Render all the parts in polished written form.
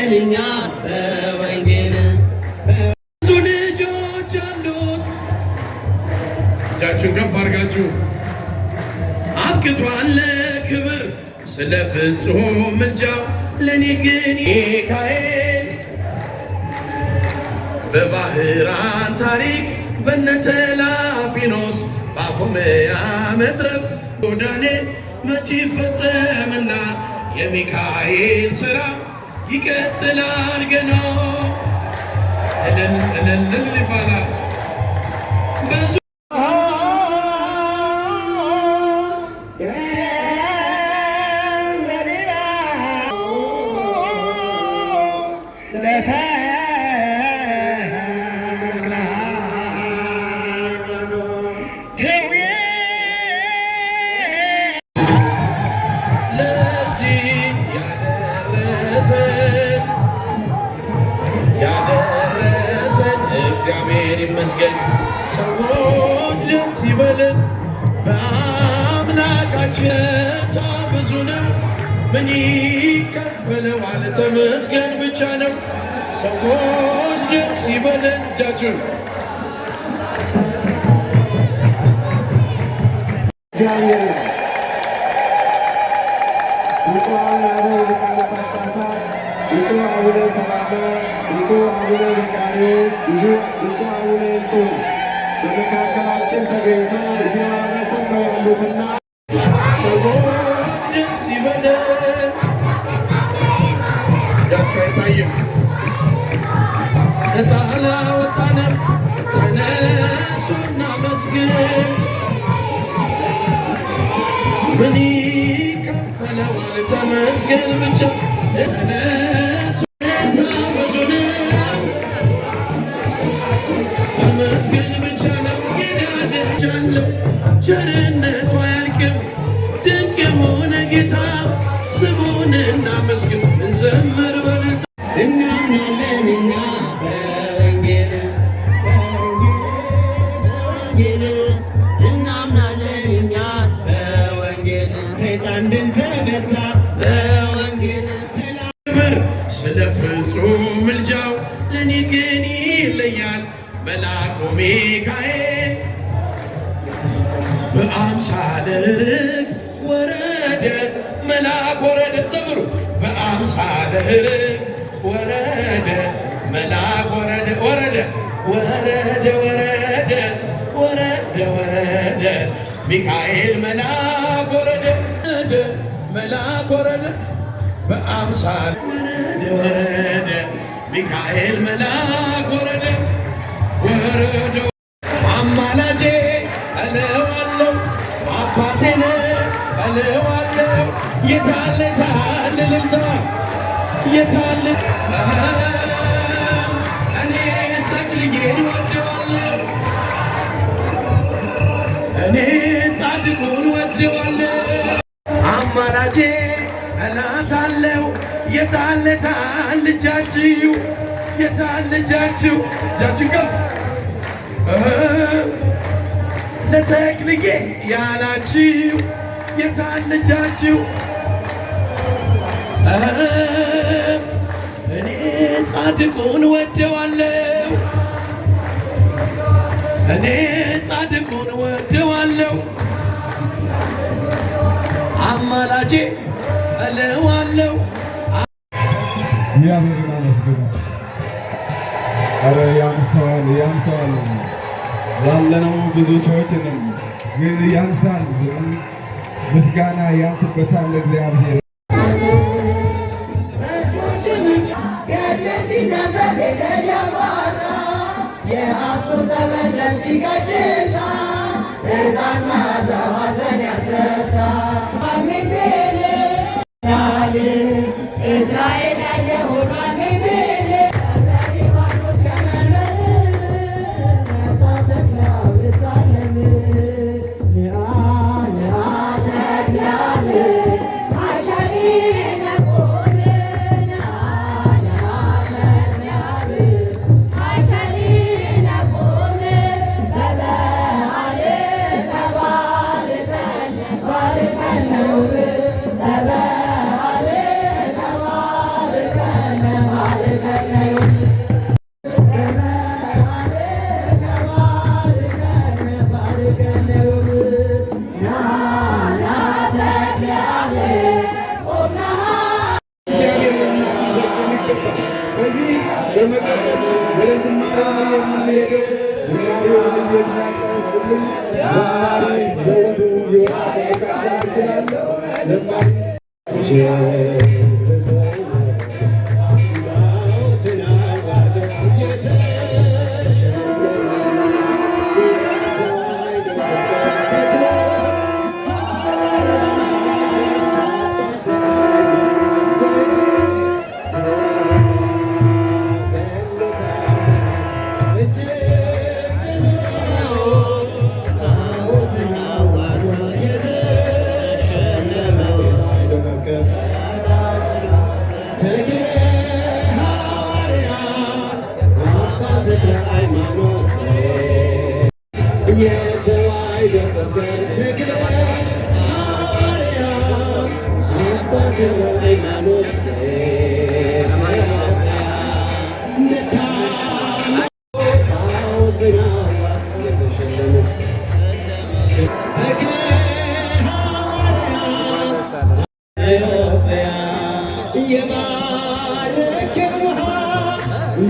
እናምናለን እኛ በወንጌል ብዙ ልጆች አሉት። እጃችሁን ከፍ አድርጋችሁ አብቅቷል ክብር ስለ ፍጹም ምልጃው ለእኔ ግን ሚካኤል በባህራን ታሪክ በነተላፊኖስ በአፎምያ መትረፍ ዳንኤል መቼ ፈጸምና የሚካኤል ሥራ ይቀጥላል ገና እልል ይባላል። እግዚአብሔር ይመስገን። ሰዎች ደስ ይበለን በአምላካችን። ብዙ ነው ምን ይከፈለዋል? ተመስገን ብቻ ነው። ሰዎች ደስ ይበለን። እጃችሁን እግዚአብሔር ብፁዓን አበው ሊቃነ ጳጳሳት፣ ብፁዕ አቡነ ሰላማ፣ ብፁዕ አቡነ መቃርዮስ፣ ብፁዕ አቡነ እንጦንስ በመካከላችን ተገኝተው እየባረኩ ነው ያሉትና ሰዎች ደስ ይበለን። እጃችሁ አይታይም። ነፃ ላወጣንም ተነሱ እናመስግን። ምን ይከፈለዋል? ተመስገን ብቻ ተነሱ። ብዙ ነው ተመስገን ብቻ ነው። የዳደቻለው ቸርነቱ አያልቅም። ድንቅ የሆነ ጌታ ስሙን እናመስግን፣ እንዘምር በልታ እናምናለን እኛ በወንጌል እናምናለን እኛ በወንጌል ሰይጣን ድል ተመታ በወንጌል ስለ ፍጹም ምልጃው ለእኔ ግን ይለያል መልአኩ ሚካኤል በአምሳለ ርግብ ወረደ። መልአክ ወረደ፣ ዘምሩ። በአምሳለ ርግብ ወረደ መልአክ ወረደ ወረደ ወረደ ወረደ ወረደ ወረደ ሚካኤል መልአክ ወረደ መልአክ ወረደ በአምሳል ወረደ ወረደ ሚካኤል መልአክ ወረደ ወረደ። አማላጄ እለዋለሁ አባቴነ እለዋለሁ የታለ ታለ ልልታ የታለ እኔ ስተክልዬን ወደዋለሁ እኔ ጻድቁን ወደዋለሁ አማላጄ እላታለሁ የታለ ታል ልጃችሁ የታል ልጃችሁ እጃችሁ ከፍ ለተክልዬ ያላችሁ የታል ልጃችሁ እኔ ጻድቁን ወደዋለሁ እኔ ጻድቁን ወደዋለሁ አማላጄ እለዋለሁ። እግዚአብሔርን አመስግኑ። ኧረ ያንሰዋል ያንሰዋል። ያለነው ብዙ ሰዎች ነን፣ ግን ያንሳል። ምስጋና ያንስበታል እግዚአብሔር። እስራኤል ያለ ሁሉ Vale, በመቀጠል ወደ ዝማሬ የምንሄደው ዝማሬውን የሚያቀርብልን ዘማሪ ዘውዱ ዮናስ እችላለሁ።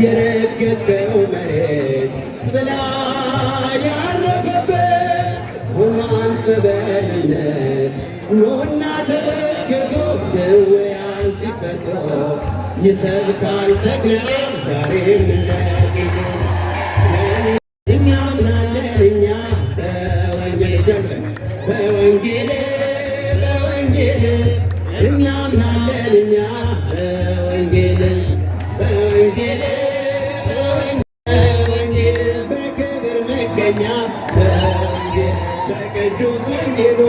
የረገጥከው መሬት ጥላ ያረፈበት ሆኗን ሰበልነት ኑና ተመልከቱ ደዌያን ሲፈቱ ይሰብካል ተክለ ዛሬም እኛ ምናለን እኛ በወንጌል እኛ ምናለን እኛ በወንጌል በክብር መገኛ በወንጌል በቅዱስ ወንጌሉ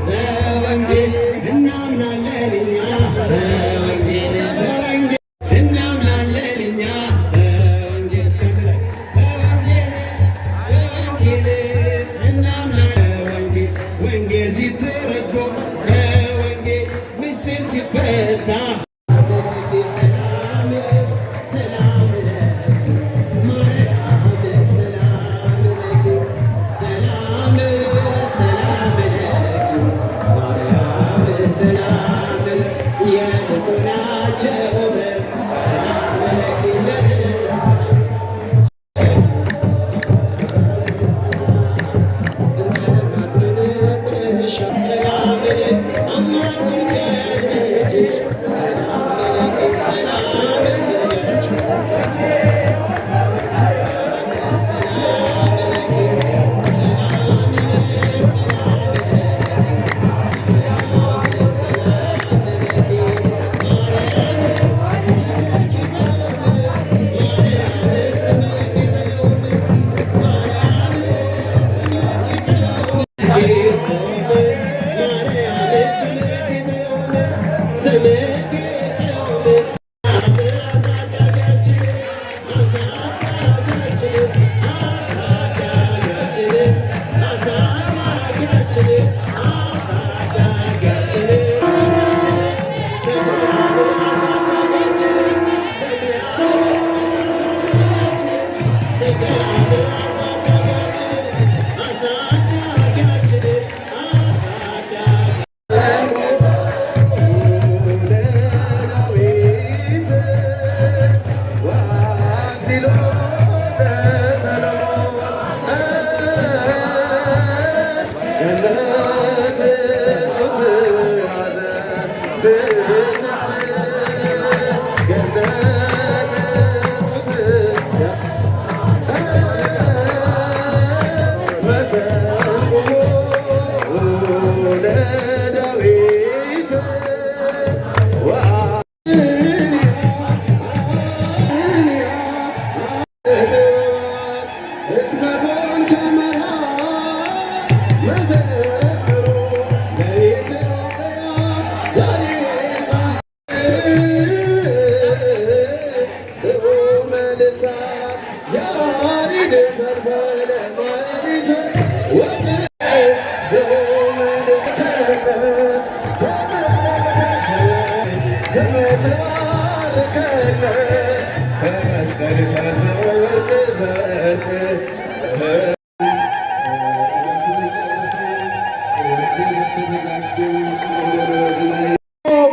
በወንጌል እናምናለን እኛ በወንጌል እናምናለን እኛ በወንጌል እናምናለን ወንጌል ሲተረጎ በወንጌል ምስጢር ሲፈታ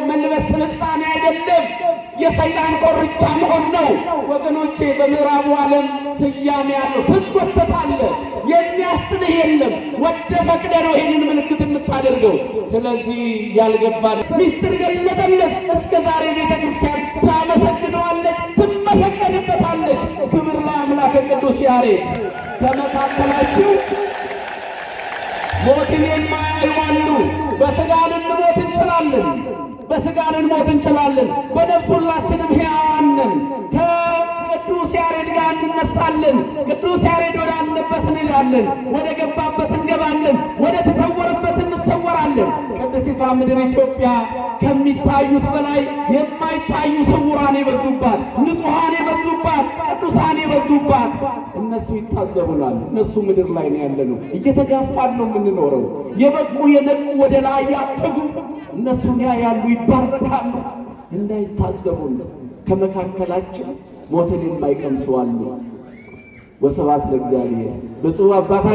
መልበስ ስልጣኔ አይደለም። የሰይጣን ኮርቻ መሆን ነው። ወገኖቼ በምዕራቡ ዓለም ስያሜ ያለው ትጎተታለህ፣ የሚያስጥልህ የለም። ወደ ፈቅደ ነው ይህንን ምልክት የምታደርገው። ስለዚህ ያልገባን ሚስጥር ገለጠለት። እስከ ዛሬ ቤተ ክርስቲያን ታመሰግነዋለች፣ ትመሰገንበታለች። ክብር ለአምላከ ቅዱስ ያሬድ። ከመካከላችሁ ሞትን የማያዩ አሉ። በሥጋ ልንሞት እንችላለን፣ በሥጋ ልንሞት እንችላለን። በነፍስ ሁላችንም ሕያዋን ነን። ከቅዱስ ያሬድ ጋር እንነሳለን። ቅዱስ ያሬድ ወዳለበት እንሄዳለን፣ ወደ ገባበት እንገባለን፣ ወደ ተሰወረበት እንሰወራለን። ቅድስቷ ምድር ኢትዮጵያ ከሚታዩት በላይ የማይታዩ ስውራን የበዙባት፣ ንጹሐን የበዙባት፣ ቅዱሳን የበዙባት። እነሱ ይታዘቡናል። እነሱ ምድር ላይ ነው ያለነው። እየተጋፋን ነው የምንኖረው። የበቁ የነቁ ወደ ላይ ያደጉ እነሱን ያያሉ፣ ይባረካሉ። እንዳይታዘቡን ከመካከላችን ሞትን የማይቀምሱ አሉ። ወስብሐት ለእግዚአብሔር። ብፁዕ አባታ